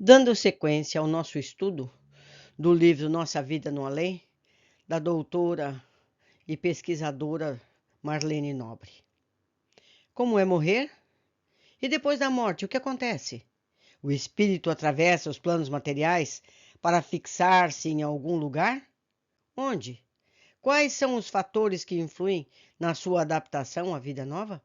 Dando sequência ao nosso estudo do livro Nossa Vida no Além, da doutora e pesquisadora Marlene Nobre. Como é morrer? E depois da morte, o que acontece? O espírito atravessa os planos materiais para fixar-se em algum lugar? Onde? Quais são os fatores que influem na sua adaptação à vida nova?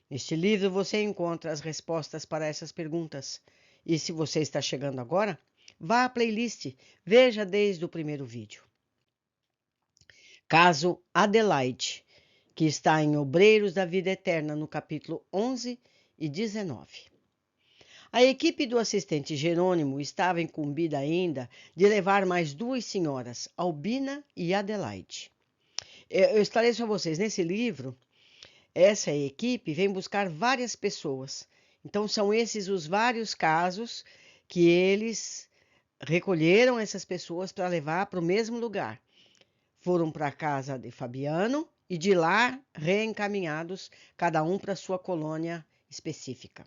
Neste livro você encontra as respostas para essas perguntas. E se você está chegando agora, vá à playlist, veja desde o primeiro vídeo. Caso Adelaide, que está em Obreiros da Vida Eterna, no capítulo 11 e 19. A equipe do assistente Jerônimo estava incumbida ainda de levar mais duas senhoras, Albina e Adelaide. Eu esclareço a vocês, nesse livro, essa equipe vem buscar várias pessoas. Então, são esses os vários casos que eles recolheram essas pessoas para levar para o mesmo lugar. Foram para a casa de Fabiano e de lá reencaminhados, cada um para sua colônia específica.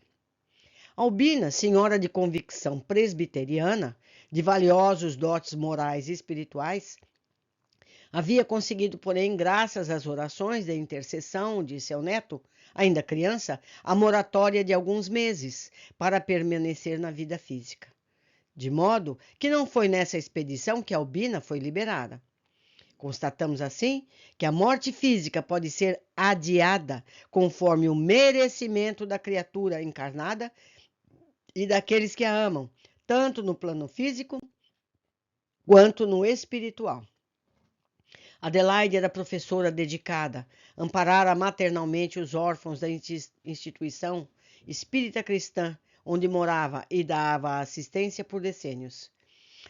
Albina, senhora de convicção presbiteriana, de valiosos dotes morais e espirituais, havia conseguido, porém, graças às orações de intercessão de seu neto, ainda criança, a moratória de alguns meses para permanecer na vida física. De modo que não foi nessa expedição que Albina foi liberada. Constatamos assim que a morte física pode ser adiada conforme o merecimento da criatura encarnada e daqueles que a amam, tanto no plano físico quanto no espiritual. Adelaide era professora dedicada, amparara maternalmente os órfãos da instituição espírita cristã, onde morava e dava assistência por decênios.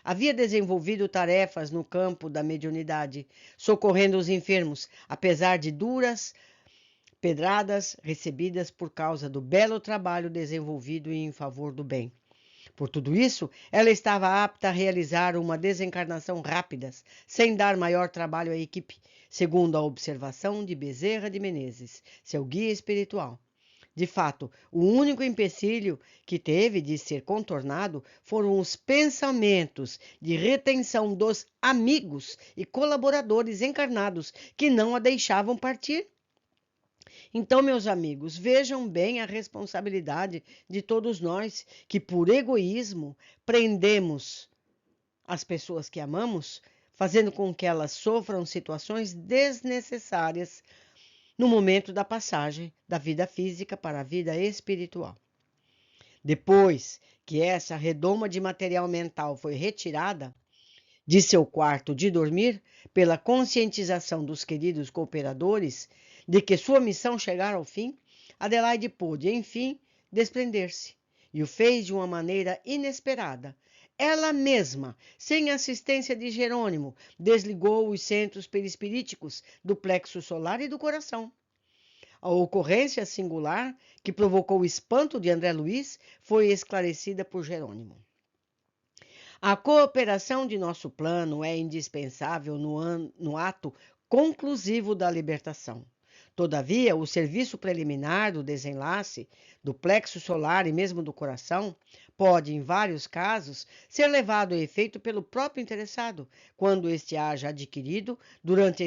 Havia desenvolvido tarefas no campo da mediunidade, socorrendo os enfermos, apesar de duras pedradas recebidas por causa do belo trabalho desenvolvido em favor do bem. Por tudo isso, ela estava apta a realizar uma desencarnação rápida, sem dar maior trabalho à equipe, segundo a observação de Bezerra de Menezes, seu guia espiritual. De fato, o único empecilho que teve de ser contornado foram os pensamentos de retenção dos amigos e colaboradores encarnados que não a deixavam partir. Então, meus amigos, vejam bem a responsabilidade de todos nós que, por egoísmo, prendemos as pessoas que amamos, fazendo com que elas sofram situações desnecessárias no momento da passagem da vida física para a vida espiritual. Depois que essa redoma de material mental foi retirada de seu quarto de dormir, pela conscientização dos queridos cooperadores de que sua missão chegara ao fim, Adelaide pôde, enfim, desprender-se, e o fez de uma maneira inesperada. Ela mesma, sem assistência de Jerônimo, desligou os centros perispiríticos do plexo solar e do coração. A ocorrência singular, que provocou o espanto de André Luiz, foi esclarecida por Jerônimo. A cooperação de nosso plano é indispensável no ato conclusivo da libertação. Todavia, o serviço preliminar do desenlace do plexo solar e mesmo do coração pode, em vários casos, ser levado a efeito pelo próprio interessado, quando este haja adquirido, durante a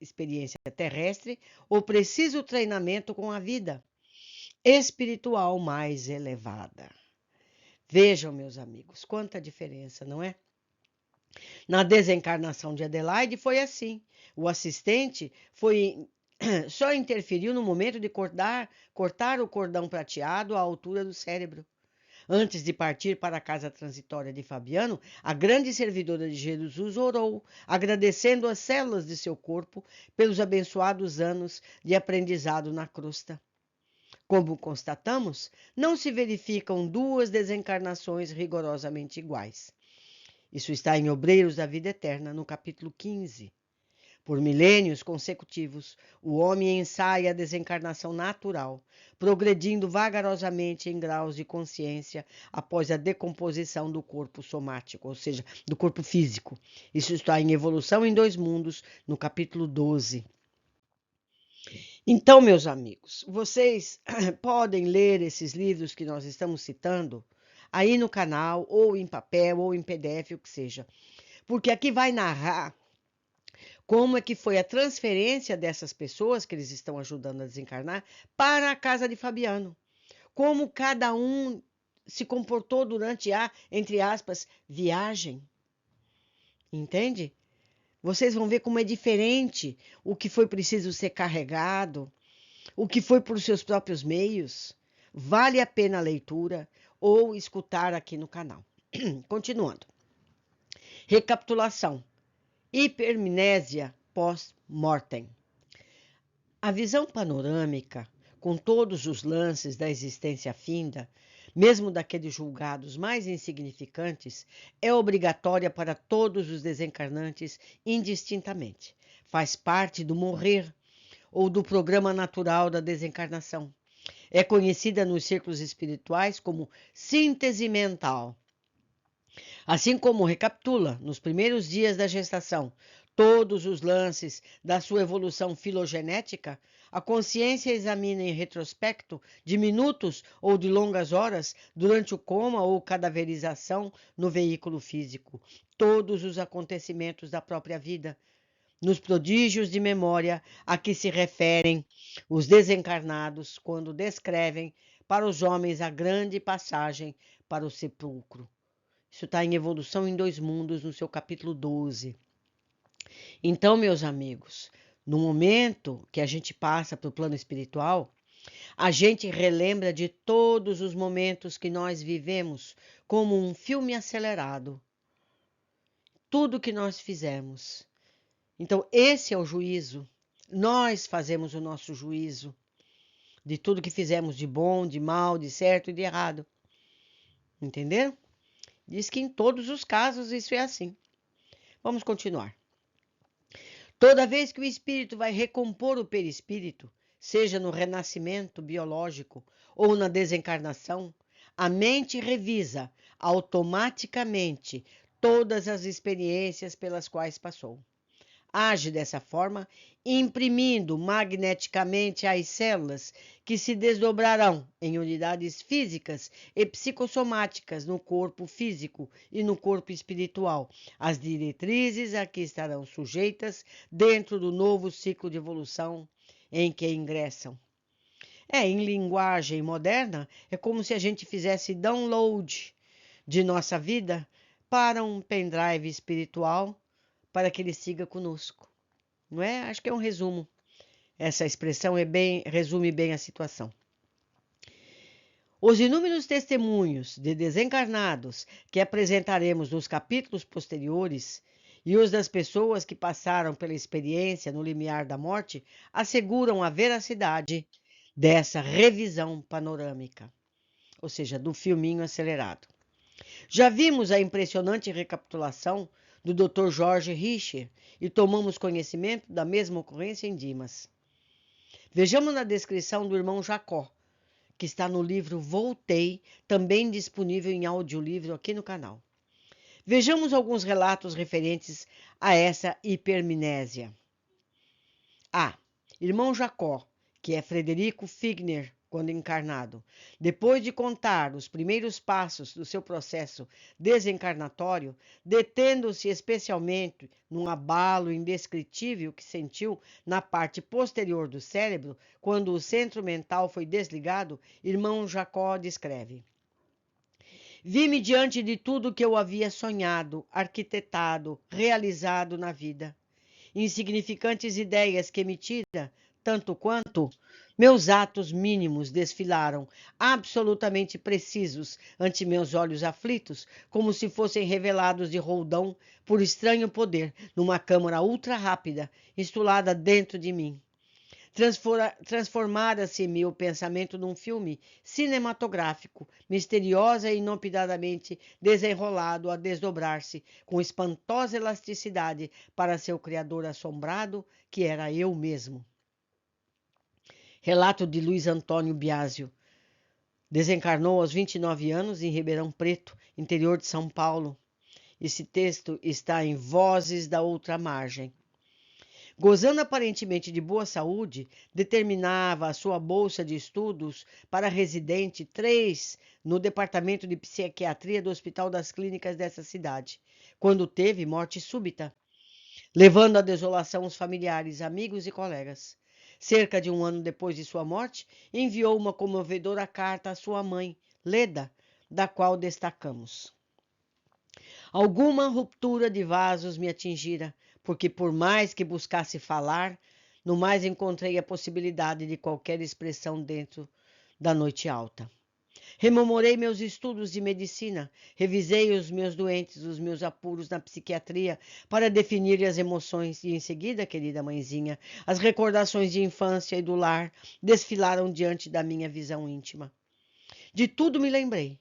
experiência terrestre, o preciso treinamento com a vida espiritual mais elevada. Vejam, meus amigos, quanta diferença, não é? Na desencarnação de Adelaide foi assim. O assistente só interferiu no momento de cortar o cordão prateado à altura do cérebro. Antes de partir para a casa transitória de Fabiano, a grande servidora de Jesus orou, agradecendo as células de seu corpo pelos abençoados anos de aprendizado na crosta. Como constatamos, não se verificam duas desencarnações rigorosamente iguais. Isso está em Obreiros da Vida Eterna, no capítulo 15. Por milênios consecutivos, o homem ensaia a desencarnação natural, progredindo vagarosamente em graus de consciência após a decomposição do corpo somático, ou seja, do corpo físico. Isso está em Evolução em Dois Mundos, no capítulo 12. Então, meus amigos, vocês podem ler esses livros que nós estamos citando aí no canal, ou em papel, ou em PDF, o que seja. Porque aqui vai narrar como é que foi a transferência dessas pessoas que eles estão ajudando a desencarnar para a casa de Fabiano. Como cada um se comportou durante a, entre aspas, viagem. Entende? Vocês vão ver como é diferente o que foi preciso ser carregado, o que foi por seus próprios meios. Vale a pena a leitura ou escutar aqui no canal. Continuando. Recapitulação. Hipermnésia pós-mortem. A visão panorâmica, com todos os lances da existência finda, mesmo daqueles julgados mais insignificantes, é obrigatória para todos os desencarnantes indistintamente. Faz parte do morrer ou do programa natural da desencarnação. É conhecida nos círculos espirituais como síntese mental. Assim como recapitula, nos primeiros dias da gestação, todos os lances da sua evolução filogenética, a consciência examina em retrospecto, de minutos ou de longas horas, durante o coma ou cadaverização no veículo físico, todos os acontecimentos da própria vida, nos prodígios de memória a que se referem os desencarnados quando descrevem para os homens a grande passagem para o sepulcro. Isso está em Evolução em Dois Mundos, no seu capítulo 12. Então, meus amigos, no momento que a gente passa para o plano espiritual, a gente relembra de todos os momentos que nós vivemos como um filme acelerado. Tudo que nós fizemos. Então, esse é o juízo. Nós fazemos o nosso juízo de tudo que fizemos de bom, de mal, de certo e de errado. Entenderam? Diz que em todos os casos isso é assim. Vamos continuar. Toda vez que o espírito vai recompor o perispírito, seja no renascimento biológico ou na desencarnação, a mente revisa automaticamente todas as experiências pelas quais passou. Age dessa forma, imprimindo magneticamente às células que se desdobrarão em unidades físicas e psicossomáticas no corpo físico e no corpo espiritual, as diretrizes a que estarão sujeitas dentro do novo ciclo de evolução em que ingressam. Em linguagem moderna, é como se a gente fizesse download de nossa vida para um pendrive espiritual para que ele siga conosco. Não é? Acho que é um resumo. Essa expressão resume bem a situação. Os inúmeros testemunhos de desencarnados que apresentaremos nos capítulos posteriores e os das pessoas que passaram pela experiência no limiar da morte asseguram a veracidade dessa revisão panorâmica, ou seja, do filminho acelerado. Já vimos a impressionante recapitulação do Dr. Jorge Richer e tomamos conhecimento da mesma ocorrência em Dimas. Vejamos na descrição do irmão Jacó, que está no livro Voltei, também disponível em audiolivro aqui no canal. Vejamos alguns relatos referentes a essa hipermnésia. Irmão Jacó, que é Frederico Figner, quando encarnado, depois de contar os primeiros passos do seu processo desencarnatório, detendo-se especialmente num abalo indescritível que sentiu na parte posterior do cérebro, quando o centro mental foi desligado, irmão Jacó descreve: Vi-me diante de tudo que eu havia sonhado, arquitetado, realizado na vida. Insignificantes ideias que emitira, tanto quanto meus atos mínimos desfilaram, absolutamente precisos, ante meus olhos aflitos, como se fossem revelados de roldão por estranho poder, numa câmara ultra rápida, instalada dentro de mim. Transformara-se-me o pensamento num filme cinematográfico, misteriosa e inopinadamente desenrolado a desdobrar-se com espantosa elasticidade para seu criador assombrado, que era eu mesmo. Relato de Luiz Antônio Biásio. Desencarnou aos 29 anos em Ribeirão Preto, interior de São Paulo. Esse texto está em Vozes da Outra Margem. Gozando aparentemente de boa saúde, determinava a sua bolsa de estudos para residente 3 no departamento de psiquiatria do Hospital das Clínicas dessa cidade, quando teve morte súbita, levando à desolação os familiares, amigos e colegas. Cerca de um ano depois de sua morte, enviou uma comovedora carta à sua mãe, Leda, da qual destacamos. Alguma ruptura de vasos me atingira, porque por mais que buscasse falar, no mais encontrei a possibilidade de qualquer expressão dentro da noite alta. Rememorei meus estudos de medicina, revisei os meus doentes, os meus apuros na psiquiatria, para definir as emoções, e em seguida, querida mãezinha, as recordações de infância e do lar desfilaram diante da minha visão íntima. De tudo me lembrei,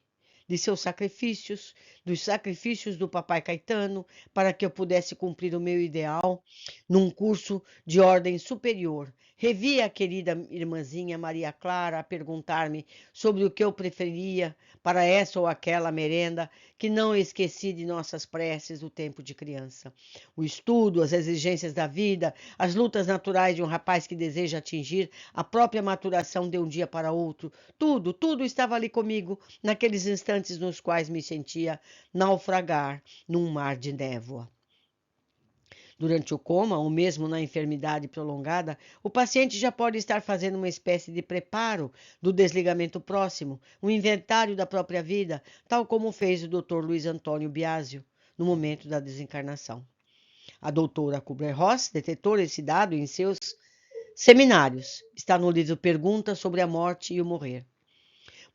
de seus sacrifícios, dos sacrifícios do papai Caetano, para que eu pudesse cumprir o meu ideal num curso de ordem superior. Revi a querida irmãzinha Maria Clara a perguntar-me sobre o que eu preferia para essa ou aquela merenda, que não esqueci de nossas preces do tempo de criança. O estudo, as exigências da vida, as lutas naturais de um rapaz que deseja atingir a própria maturação de um dia para outro, tudo estava ali comigo, naqueles instantes nos quais me sentia naufragar num mar de névoa. Durante o coma, ou mesmo na enfermidade prolongada, o paciente já pode estar fazendo uma espécie de preparo do desligamento próximo, um inventário da própria vida, tal como fez o Dr. Luiz Antônio Biasio no momento da desencarnação. A doutora Kubler-Ross detectou esse dado em seus seminários. Está no livro Perguntas sobre a Morte e o Morrer.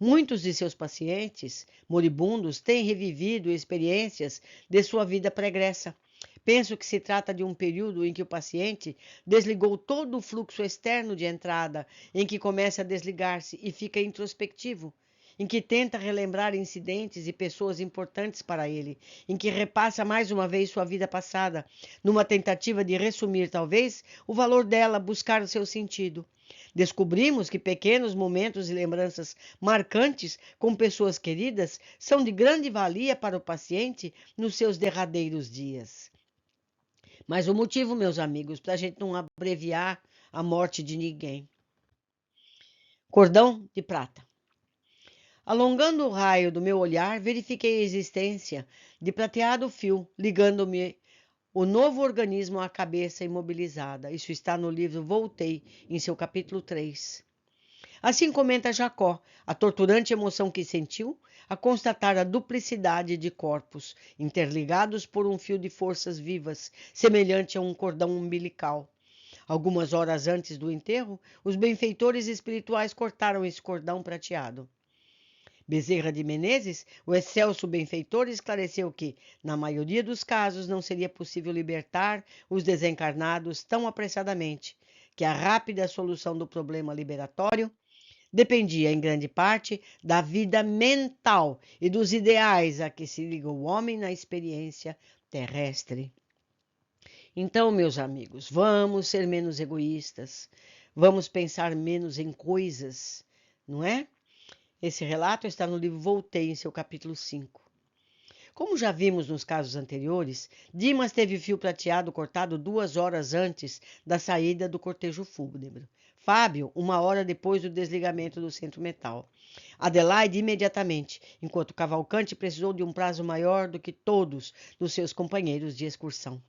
Muitos de seus pacientes moribundos têm revivido experiências de sua vida pregressa. Penso que se trata de um período em que o paciente desligou todo o fluxo externo de entrada, em que começa a desligar-se e fica introspectivo, em que tenta relembrar incidentes e pessoas importantes para ele, em que repassa mais uma vez sua vida passada, numa tentativa de resumir, talvez, o valor dela, buscar o seu sentido. Descobrimos que pequenos momentos e lembranças marcantes com pessoas queridas são de grande valia para o paciente nos seus derradeiros dias. Mas o motivo, meus amigos, para a gente não abreviar a morte de ninguém. Cordão de prata. Alongando o raio do meu olhar, verifiquei a existência de prateado fio, ligando-me o novo organismo à cabeça imobilizada. Isso está no livro Voltei, em seu capítulo 3. Assim comenta Jacó, a torturante emoção que sentiu a constatar a duplicidade de corpos, interligados por um fio de forças vivas, semelhante a um cordão umbilical. Algumas horas antes do enterro, os benfeitores espirituais cortaram esse cordão prateado. Bezerra de Menezes, o excelso benfeitor, esclareceu que, na maioria dos casos, não seria possível libertar os desencarnados tão apressadamente, que a rápida solução do problema liberatório dependia, em grande parte, da vida mental e dos ideais a que se liga o homem na experiência terrestre. Então, meus amigos, vamos ser menos egoístas, vamos pensar menos em coisas, não é? Esse relato está no livro Voltei, em seu capítulo 5. Como já vimos nos casos anteriores, Dimas teve fio prateado cortado 2 horas antes da saída do cortejo fúnebre. Fábio, 1 hora depois do desligamento do centro metal. Adelaide, imediatamente, enquanto Cavalcante precisou de um prazo maior do que todos dos seus companheiros de excursão.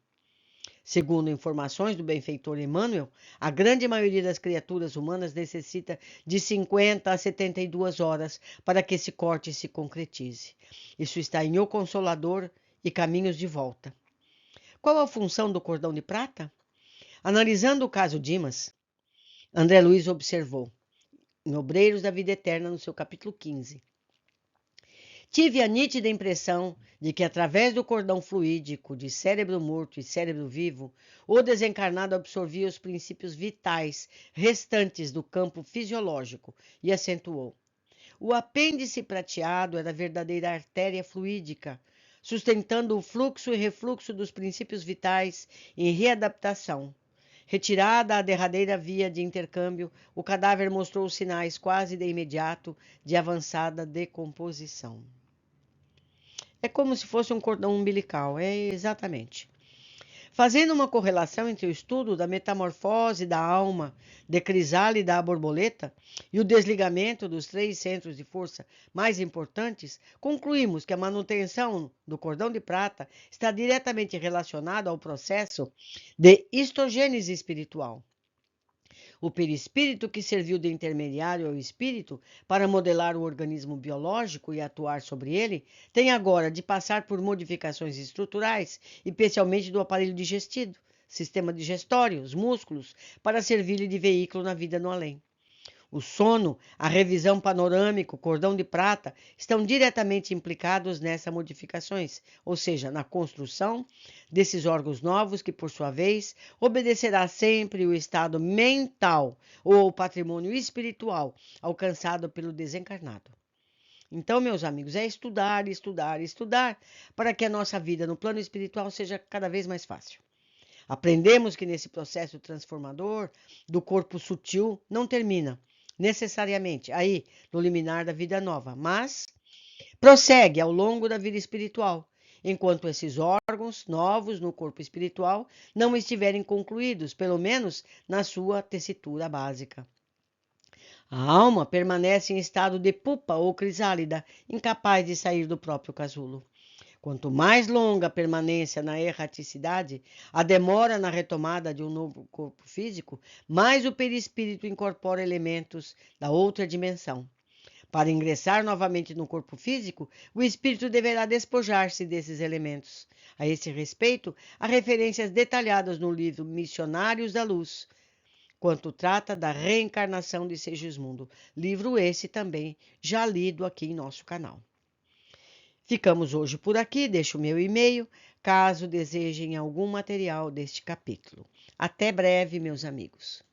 Segundo informações do benfeitor Emmanuel, a grande maioria das criaturas humanas necessita de 50 a 72 horas para que esse corte se concretize. Isso está em O Consolador e Caminhos de Volta. Qual a função do cordão de prata? Analisando o caso Dimas, André Luiz observou, em Obreiros da Vida Eterna, no seu capítulo 15. Tive a nítida impressão de que, através do cordão fluídico de cérebro morto e cérebro vivo, o desencarnado absorvia os princípios vitais restantes do campo fisiológico e acentuou. O apêndice prateado era a verdadeira artéria fluídica, sustentando o fluxo e refluxo dos princípios vitais em readaptação. Retirada a derradeira via de intercâmbio, o cadáver mostrou sinais quase de imediato de avançada decomposição. É como se fosse um cordão umbilical, é exatamente. Fazendo uma correlação entre o estudo da metamorfose da alma de crisálida à borboleta e o desligamento dos 3 centros de força mais importantes, concluímos que a manutenção do cordão de prata está diretamente relacionada ao processo de histogênese espiritual. O perispírito, que serviu de intermediário ao espírito para modelar o organismo biológico e atuar sobre ele, tem agora de passar por modificações estruturais, especialmente do aparelho digestivo, sistema digestório, os músculos, para servir-lhe de veículo na vida no além. O sono, a revisão panorâmica, o cordão de prata estão diretamente implicados nessas modificações, ou seja, na construção desses órgãos novos que, por sua vez, obedecerá sempre o estado mental ou o patrimônio espiritual alcançado pelo desencarnado. Então, meus amigos, é estudar, estudar, estudar para que a nossa vida no plano espiritual seja cada vez mais fácil. Aprendemos que nesse processo transformador do corpo sutil não termina necessariamente aí no liminar da vida nova, mas prossegue ao longo da vida espiritual, enquanto esses órgãos novos no corpo espiritual não estiverem concluídos, pelo menos na sua tessitura básica. A alma permanece em estado de pupa ou crisálida, incapaz de sair do próprio casulo. Quanto mais longa a permanência na erraticidade, a demora na retomada de um novo corpo físico, mais o perispírito incorpora elementos da outra dimensão. Para ingressar novamente no corpo físico, o espírito deverá despojar-se desses elementos. A esse respeito, há referências detalhadas no livro Missionários da Luz, quanto trata da reencarnação de Segismundo. Livro esse também já lido aqui em nosso canal. Ficamos hoje por aqui, deixo o meu e-mail, caso desejem algum material deste capítulo. Até breve, meus amigos.